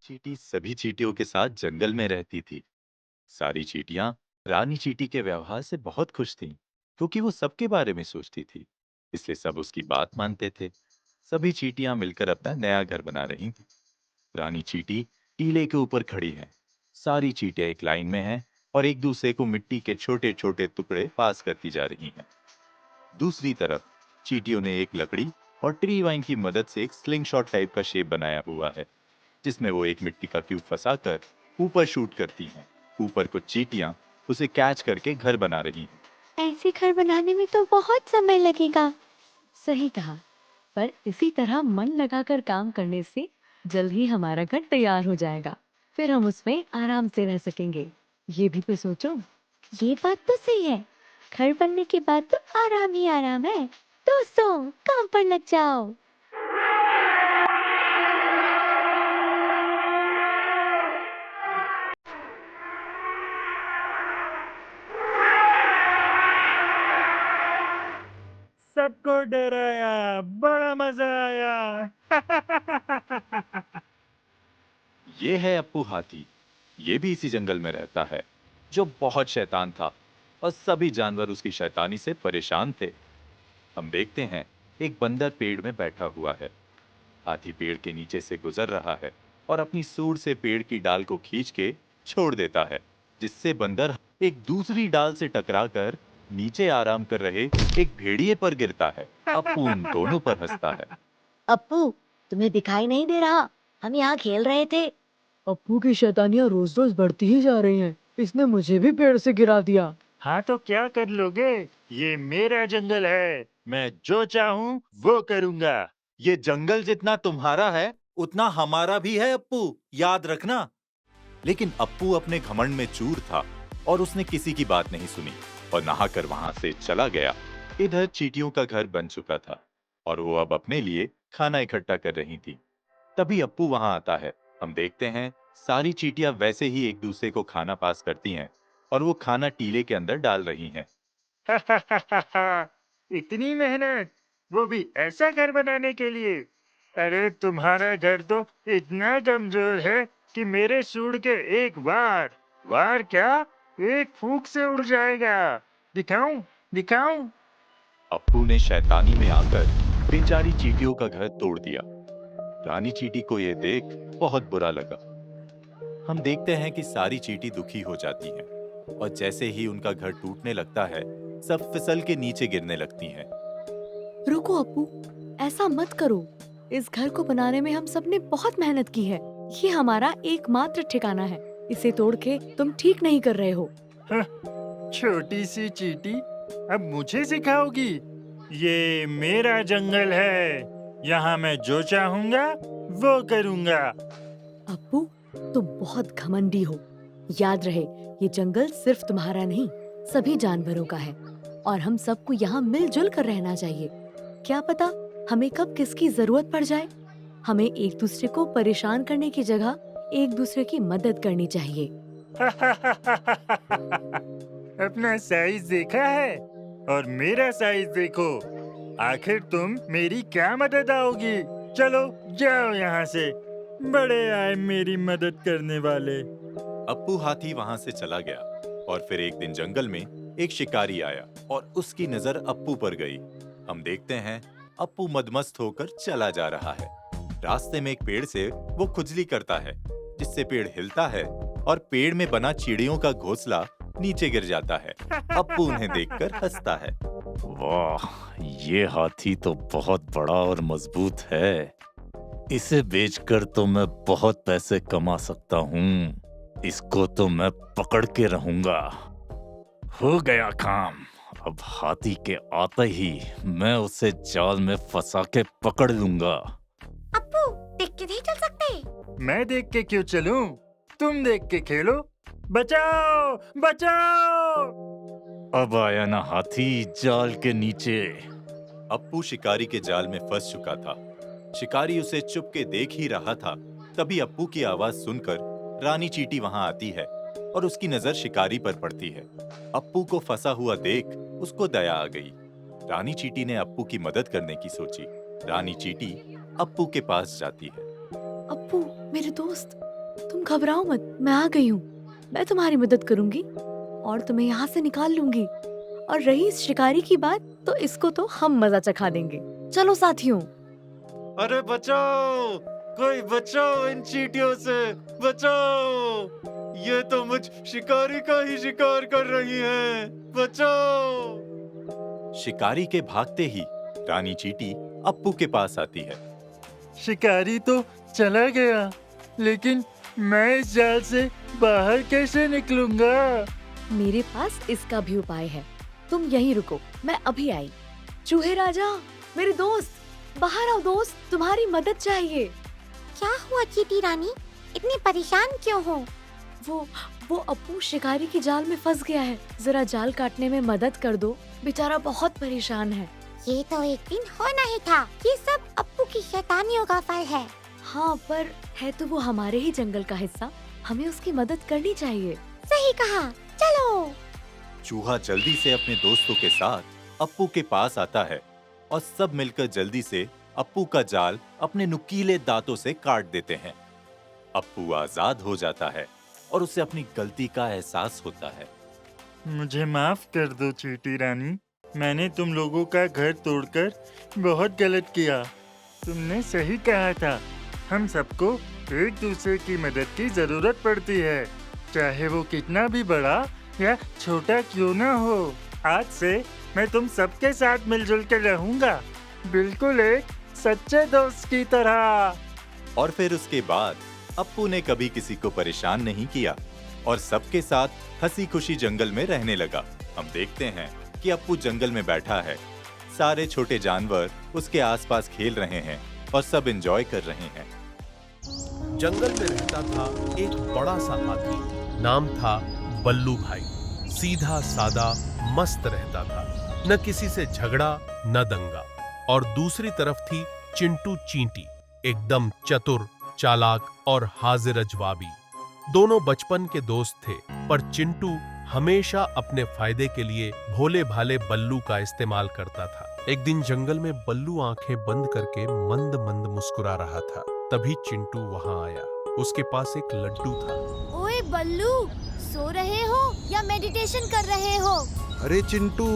चींटी सभी चींटियों के साथ जंगल में रहती थी। सारी चींटियां रानी चींटी के व्यवहार से बहुत खुश थीं, क्योंकि वो सबके बारे में सोचती थी। इसलिए सब उसकी बात मानते थे। सभी चींटियां मिलकर अपना नया घर बना रही थीं। रानी चींटी टीले के ऊपर खड़ी है। सारी चींटियां एक लाइन में हैं और एक दूसरे को मिट्टी के छोटे छोटे टुकड़े पास करती जा रही हैं। दूसरी तरफ चींटियों ने एक लकड़ी और ट्री वाइन की मदद से एक स्लिंग शॉट टाइप का शेप बनाया हुआ है, जिसमें वो एक मिट्टी का क्यूब फंसाकर ऊपर शूट करती हैं। ऊपर कुछ चींटियां उसे कैच करके घर बना रही हैं। ऐसे घर बनाने में तो बहुत समय लगेगा। सही कहा। पर इसी तरह मन लगाकर काम करने से जल्द ही हमारा घर तैयार हो जाएगा। फिर हम उसमें आराम से रह सकेंगे। ये भी तो सोचो। ये बात तो सही है। घर बनने के बाद तो आराम ही आराम है। दोस्तों, काम पर लग जाओ। सबको डराया, बड़ा मजा आया। ये है अप्पू हाथी। ये भी इसी जंगल में रहता है, जो बहुत शैतान था और सभी जानवर उसकी शैतानी से परेशान थे। हम देखते हैं, एक बंदर पेड़ में बैठा हुआ है। हाथी पेड़ के नीचे से गुजर रहा है और अपनी सूंड से पेड़ की डाल को खींच के छोड़ देता है, जिससे बंदर एक दूसरी डाल से टकराकर नीचे आराम कर रहे एक भेड़िए पर गिरता है। अप्पू उन दोनों पर हंसता है। अप्पू, तुम्हें दिखाई नहीं दे रहा? हम यहाँ खेल रहे थे। अप्पू की शैतानियां रोज रोज बढ़ती ही जा रही हैं। इसने मुझे भी पेड़ से गिरा दिया। हाँ तो क्या कर लोगे? ये मेरा जंगल है, मैं जो चाहूँ वो करूँगा। ये जंगल जितना तुम्हारा है उतना हमारा भी है अप्पू, याद रखना। लेकिन अप्पू अपने घमंड में चूर था और उसने किसी की बात नहीं सुनी और नहाकर वहां से चला गया। इधर चींटियों का घर बन चुका था और वो अब अपने लिए खाना इकट्ठा कर रही थी। तभी अप्पू वहां आता है। हम देखते हैं, सारी चींटियां वैसे ही एक दूसरे को खाना पास करती हैं और वो खाना टीले के अंदर डाल रही हैं। इतनी मेहनत, वो भी ऐसा घर बनाने के लिए। अरे तुम्हारा घर तो इतना कमजोर है कि मेरे सूंड के एक वार वार क्या, एक फूंक से उड़ जाएगा। दिखाऊं दिखाऊं। अप्पू ने शैतानी में आकर बेचारी चींटियों का घर तोड़ दिया। रानी चींटी को यह देख बहुत बुरा लगा। हम देखते हैं कि सारी चींटी दुखी हो जाती हैं और जैसे ही उनका घर टूटने लगता है, सब फिसल के नीचे गिरने लगती हैं। रुको अप्पू, ऐसा मत करो। इस घर को बनाने में हम सबने बहुत मेहनत की है। ये हमारा एकमात्र ठिकाना है। इसे तोड़ के तुम ठीक नहीं कर रहे हो। हं, छोटी सी चींटी अब मुझे सिखाओगी? ये मेरा जंगल है, यहाँ मैं जो चाहूंगा वो करूंगा। अप्पू, तुम बहुत घमंडी हो। याद रहे, ये जंगल सिर्फ तुम्हारा नहीं, सभी जानवरों का है और हम सबको यहाँ मिलजुल कर रहना चाहिए। क्या पता हमें कब किसकी जरूरत पड़ जाए। हमें एक दूसरे को परेशान करने की जगह एक दूसरे की मदद करनी चाहिए। अपना साइज देखा है और मेरा साइज देखो। आखिर तुम मेरी क्या मदद आओगी? चलो जाओ यहाँ से। बड़े आए मेरी मदद करने वाले। अप्पू हाथी वहां से चला गया और फिर एक दिन जंगल में एक शिकारी आया और उसकी नजर अप्पू पर गई। हम देखते हैं, अप्पू मदमस्त होकर चला जा रहा है। रास्ते में एक पेड़ से वो खुजली करता है, जिससे पेड़ हिलता है और पेड़ में बना चिड़ियों का घोंसला नीचे गिर जाता है। अप्पू उन्हें देखकर हंसता है। वाह, ये हाथी तो बहुत बड़ा और मजबूत है। इसे बेचकर तो मैं बहुत पैसे कमा सकता हूँ। इसको तो मैं पकड़ के रहूंगा। हो गया काम। अब हाथी के आते ही मैं उसे जाल में फंसा के पकड़ लूंगा। अप्पू, देख के नहीं चल सकते? मैं देख के क्यों चलूं? तुम देख के खेलो। बचाओ बचाओ। अब आया ना हाथी जाल के नीचे। अप्पू शिकारी के जाल में फंस चुका था। शिकारी उसे चुप के देख ही रहा था। तभी अप्पू की आवाज सुनकर रानी चींटी वहां आती है और उसकी नजर शिकारी पर पड़ती है। अप्पू को फंसा हुआ देख उसको दया आ गई। रानी चींटी ने अप्पू की मदद करने की सोची। रानी चींटी अप्पू के पास जाती है। अप्पू, मेरे दोस्त, तुम घबराओ मत, मैं आ गई हूँ। मैं तुम्हारी मदद करूंगी और तुम्हें यहाँ से निकाल लूंगी। और रही इस शिकारी की बात, तो इसको तो हम मजा चखा देंगे। चलो साथियों। अरे बचाओ, कोई बचाओ इन चींटियों से, बचाओ। ये तो मुझ शिकारी का ही शिकार कर रही हैं, बचाओ। शिकारी के भागते ही रानी चींटी अप्पू के पास आती है। शिकारी तो चला गया, लेकिन मैं इस जाल से बाहर कैसे निकलूंगा? मेरे पास इसका भी उपाय है। तुम यहीं रुको, मैं अभी आई। चूहे राजा, मेरे दोस्त, बाहर आओ दोस्त, तुम्हारी मदद चाहिए। क्या हुआ चींटी रानी, इतनी परेशान क्यों हो? वो अप्पू शिकारी की जाल में फंस गया है। जरा जाल काटने में मदद कर दो, बेचारा बहुत परेशान है। ये तो एक दिन होना ही था। ये सब अप्पू की शैतानियों का फल है। हाँ, पर है तो वो हमारे ही जंगल का हिस्सा, हमें उसकी मदद करनी चाहिए। सही कहा, चलो। चूहा जल्दी से अपने दोस्तों के साथ अप्पू के पास आता है और सब मिलकर जल्दी से अप्पू का जाल अपने नुकीले दांतों से काट देते हैं। अप्पू आजाद हो जाता है और उसे अपनी गलती का एहसास होता है। मुझे माफ कर दो चींटी रानी, मैंने तुम लोगों का घर तोड़कर बहुत गलत किया। तुमने सही कहा था, हम सबको एक दूसरे की मदद की जरूरत पड़ती है, चाहे वो कितना भी बड़ा या छोटा क्यों ना हो। आज से मैं तुम सबके साथ मिलजुल कर रहूंगा, बिल्कुल एक सच्चे दोस्त की तरह। और फिर उसके बाद अप्पू ने कभी किसी को परेशान नहीं किया और सबके साथ हंसी खुशी जंगल में रहने लगा। हम देखते हैं कि अप्पू जंगल में बैठा है, सारे छोटे जानवर उसके आसपास खेल रहे हैं और सब एंजॉय कर रहे हैं। जंगल में रहता था एक बड़ा सा हाथी, नाम था बल्लू भाई। सीधा सादा मस्त रहता था, न किसी से झगड़ा न दंगा। और दूसरी तरफ थी चिंटू चींटी, एकदम चतुर, चालाक और हाजिर जवाबी। दोनों बचपन के दोस्त थे, पर चिंटू हमेशा अपने फायदे के लिए भोले भाले बल्लू का इस्तेमाल करता था। एक दिन जंगल में बल्लू आंखें बंद करके मंद मंद मुस्कुरा रहा था। तभी चिंटू वहां आया। उसके पास एक लड्डू था। ओए बल्लू, सो रहे हो या मेडिटेशन कर रहे हो? अरे चिंटू,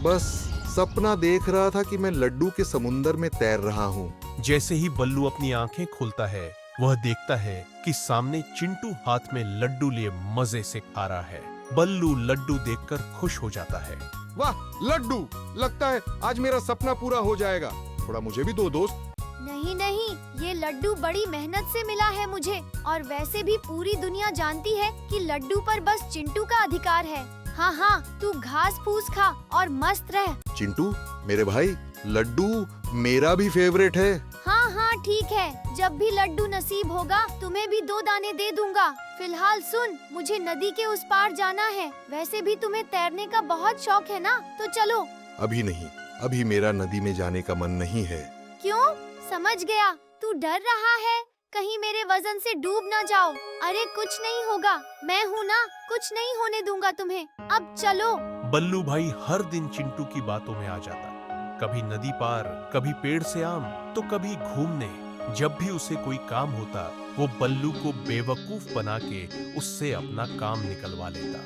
बस सपना देख रहा था कि मैं लड्डू के समुंदर में तैर रहा हूँ। जैसे ही बल्लू अपनी आंखें खोलता है, वह देखता है कि सामने चिंटू हाथ में लड्डू लिए मजे से खा रहा है। बल्लू लड्डू देखकर खुश हो जाता है। वाह लड्डू, लगता है आज मेरा सपना पूरा हो जाएगा। थोड़ा मुझे भी दो दोस्त। नहीं नहीं, ये लड्डू बड़ी मेहनत से मिला है मुझे, और वैसे भी पूरी दुनिया जानती है कि लड्डू पर बस चिंटू का अधिकार है। हाँ हाँ, तू घास फूस खा और मस्त रह। चिंटू मेरे भाई, लड्डू मेरा भी फेवरेट है। हाँ हाँ ठीक है, जब भी लड्डू नसीब होगा तुम्हें भी 2 दाने दे दूंगा। फिलहाल सुन, मुझे नदी के उस पार जाना है। वैसे भी तुम्हें तैरने का बहुत शौक है ना, तो चलो। अभी नहीं, अभी मेरा नदी में जाने का मन नहीं है। क्यों? समझ गया, तू डर रहा है कहीं मेरे वजन से डूब ना जाओ। अरे कुछ नहीं होगा, मैं हूँ ना, कुछ नहीं होने दूंगा तुम्हें। अब चलो। बल्लू भाई हर दिन चिंटू की बातों में आ जाता, कभी नदी पार, कभी पेड़ से आम, तो कभी घूमने। जब भी उसे कोई काम होता, वो बल्लू को बेवकूफ बना के उससे अपना काम निकलवा लेता।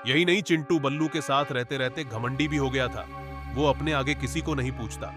यही नहीं, चिंटू बल्लू के साथ रहते रहते घमंडी भी हो गया था। वो अपने आगे किसी को नहीं पूछता।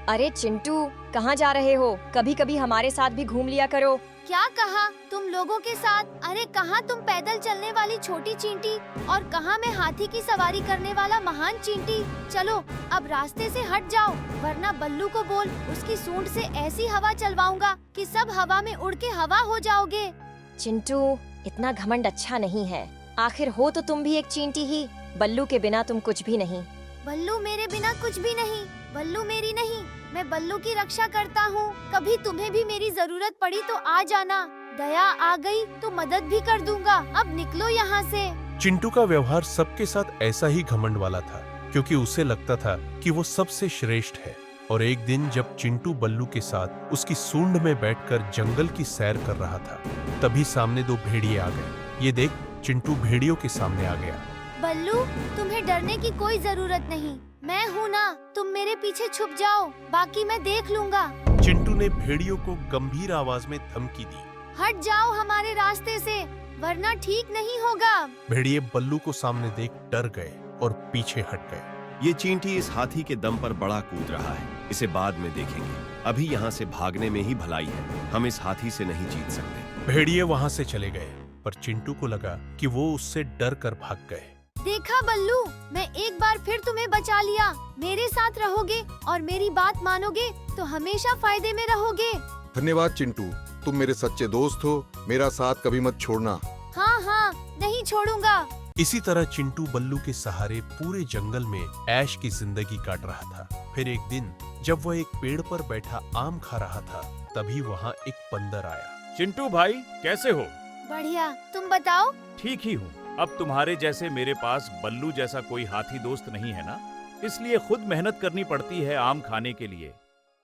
अरे चिंटू, कहाँ जा रहे हो? कभी कभी हमारे साथ भी घूम लिया करो। क्या कहा? तुम लोगों के साथ? अरे कहाँ तुम पैदल चलने वाली छोटी चींटी, और कहाँ मैं हाथी की सवारी करने वाला महान चींटी। चलो अब रास्ते से हट जाओ, वरना बल्लू को बोल उसकी सूंड से ऐसी हवा चलवाऊंगा कि सब हवा में उड़ के हवा हो जाओगे। चिंटू, इतना घमंड अच्छा नहीं है। आखिर हो तो तुम भी एक चींटी ही। बल्लू के बिना तुम कुछ भी नहीं। बल्लू मेरे बिना कुछ भी नहीं। बल्लू मेरी नहीं, मैं बल्लू की रक्षा करता हूँ। कभी तुम्हें भी मेरी जरूरत पड़ी तो आ जाना। दया आ गई तो मदद भी कर दूंगा। अब निकलो यहाँ से। चिंटू का व्यवहार सबके साथ ऐसा ही घमंड वाला था, क्योंकि उसे लगता था कि वो सबसे श्रेष्ठ है। और एक दिन जब चिंटू बल्लू के साथ उसकी सूंड में बैठकर जंगल की सैर कर रहा था, तभी सामने 2 भेड़िए आ गए। ये देख, चिंटू भेड़ियों के सामने आ गया। बल्लू, तुम्हें डरने की कोई जरूरत नहीं, मैं हूँ ना। तुम मेरे पीछे छुप जाओ, बाकी मैं देख लूंगा। चिंटू ने भेड़ियों को गंभीर आवाज में धमकी दी। हट जाओ हमारे रास्ते से, वरना ठीक नहीं होगा। भेड़िए बल्लू को सामने देख डर गए और पीछे हट गए। ये चींटी इस हाथी के दम पर बड़ा कूद रहा है, इसे बाद में देखेंगे। अभी यहाँ से भागने में ही भलाई है, हम इस हाथी से नहीं जीत सकते। भेड़िए वहाँ से चले गए, पर चिंटू को लगा कि वो उससे डर कर भाग गए। देखा बल्लू, मैं एक बार फिर तुम्हें बचा लिया। मेरे साथ रहोगे और मेरी बात मानोगे तो हमेशा फायदे में रहोगे। धन्यवाद चिंटू, तुम मेरे सच्चे दोस्त हो। मेरा साथ कभी मत छोड़ना। हाँ हाँ, नहीं छोड़ूंगा। इसी तरह चिंटू बल्लू के सहारे पूरे जंगल में ऐश की जिंदगी काट रहा था। फिर एक दिन जब वह एक पेड़ पर बैठा आम खा रहा था, तभी वहाँ एक बंदर आया। चिंटू भाई, कैसे हो? बढ़िया, तुम बताओ। ठीक ही हूँ। अब तुम्हारे जैसे मेरे पास बल्लू जैसा कोई हाथी दोस्त नहीं है ना, इसलिए खुद मेहनत करनी पड़ती है आम खाने के लिए।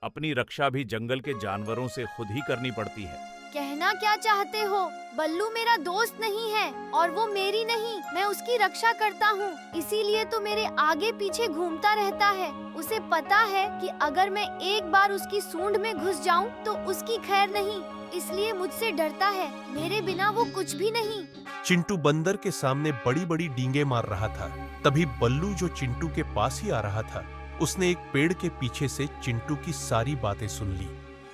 अपनी रक्षा भी जंगल के जानवरों से खुद ही करनी पड़ती है। कहना क्या चाहते हो? बल्लू मेरा दोस्त नहीं है और वो मेरी नहीं, मैं उसकी रक्षा करता हूँ, इसीलिए तो मेरे आगे पीछे घूमता रहता है। उसे पता है कि अगर मैं एक बार उसकी सूंड में घुस जाऊँ तो उसकी खैर नहीं, इसलिए मुझसे डरता है। मेरे बिना वो कुछ भी नहीं। चिंटू बंदर के सामने बड़ी बड़ी डींगे मार रहा था। तभी बल्लू जो चिंटू के पास ही आ रहा था, उसने एक पेड़ के पीछे से चिंटू की सारी बातें सुन ली।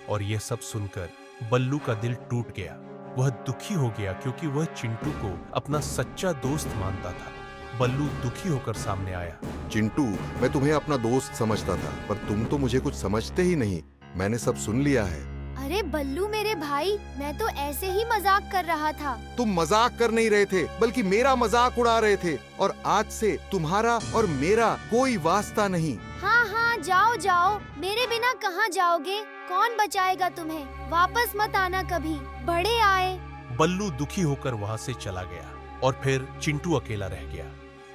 और यह सब सुनकर बल्लू का दिल टूट गया। वह दुखी हो गया क्योंकि वह चिंटू को अपना सच्चा दोस्त मानता था। बल्लू दुखी होकर सामने आया। चिंटू, मैं तुम्हें अपना दोस्त समझता था, पर तुम तो मुझे कुछ समझते ही नहीं। मैंने सब सुन लिया है। अरे बल्लू मेरे भाई, मैं तो ऐसे ही मजाक कर रहा था। तुम मजाक कर नहीं रहे थे, बल्कि मेरा मजाक उड़ा रहे थे। और आज से तुम्हारा और मेरा कोई वास्ता नहीं। हाँ हाँ, जाओ जाओ, मेरे बिना कहाँ जाओगे? कौन बचाएगा तुम्हें? वापस मत आना कभी, बड़े आए। बल्लू दुखी होकर वहाँ से चला गया और फिर चिंटू अकेला रह गया।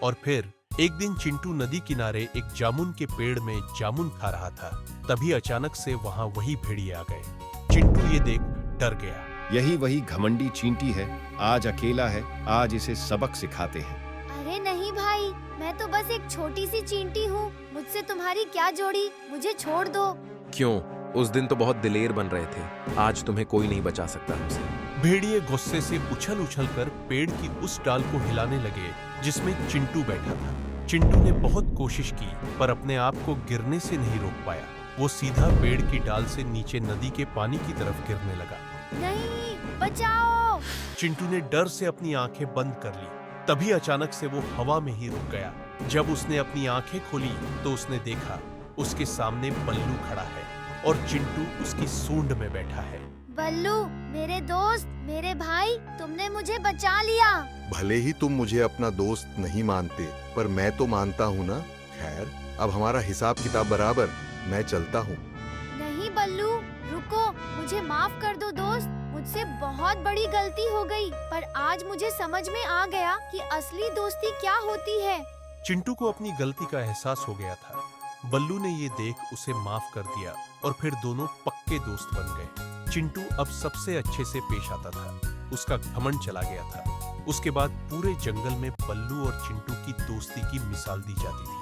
और फिर एक दिन चिंटू नदी किनारे एक जामुन के पेड़ में जामुन खा रहा था। तभी अचानक से वहाँ वही भेड़िए आ गए। चिंटू ये देख डर गया। यही वही घमंडी चींटी है, आज अकेला है, आज इसे सबक सिखाते हैं। अरे नहीं भाई, मैं तो बस एक छोटी सी चींटी हूँ, मुझसे तुम्हारी क्या जोड़ी? मुझे छोड़ दो। क्यों? उस दिन तो बहुत दिलेर बन रहे थे, आज तुम्हें कोई नहीं बचा सकता हमसे। भेड़िए गुस्से से उछल उछल कर पेड़ की उस डाल को हिलाने लगे जिसमें चिंटू बैठा था। चिंटू ने बहुत कोशिश की, पर अपने आप को गिरने से नहीं रोक पाया। वो सीधा पेड़ की डाल से नीचे नदी के पानी की तरफ गिरने लगा। नहीं, बचाओ! चिंटू ने डर से अपनी आंखें बंद कर ली। तभी अचानक से वो हवा में ही रुक गया। जब उसने अपनी आंखें खोली तो उसने देखा उसके सामने बल्लू खड़ा है और चिंटू उसकी सूंड में बैठा है। बल्लू, मेरे दोस्त, मेरे भाई, तुमने मुझे बचा लिया। भले ही तुम मुझे अपना दोस्त नहीं मानते, पर मैं तो मानता हूँ ना। खैर, अब हमारा हिसाब किताब बराबर। मैं चलता हूँ। नहीं बल्लू, रुको, मुझे माफ कर दो दोस्त, मुझसे बहुत बड़ी गलती हो गई, पर आज मुझे समझ में आ गया कि असली दोस्ती क्या होती है। चिंटू को अपनी गलती का एहसास हो गया था। बल्लू ने ये देख उसे माफ कर दिया और फिर दोनों पक्के दोस्त बन गए। चिंटू अब सबसे अच्छे से पेश आता था। उसका घमंड चला गया था। उसके बाद पूरे जंगल में बल्लू और चिंटू की दोस्ती की मिसाल दी जाती थी।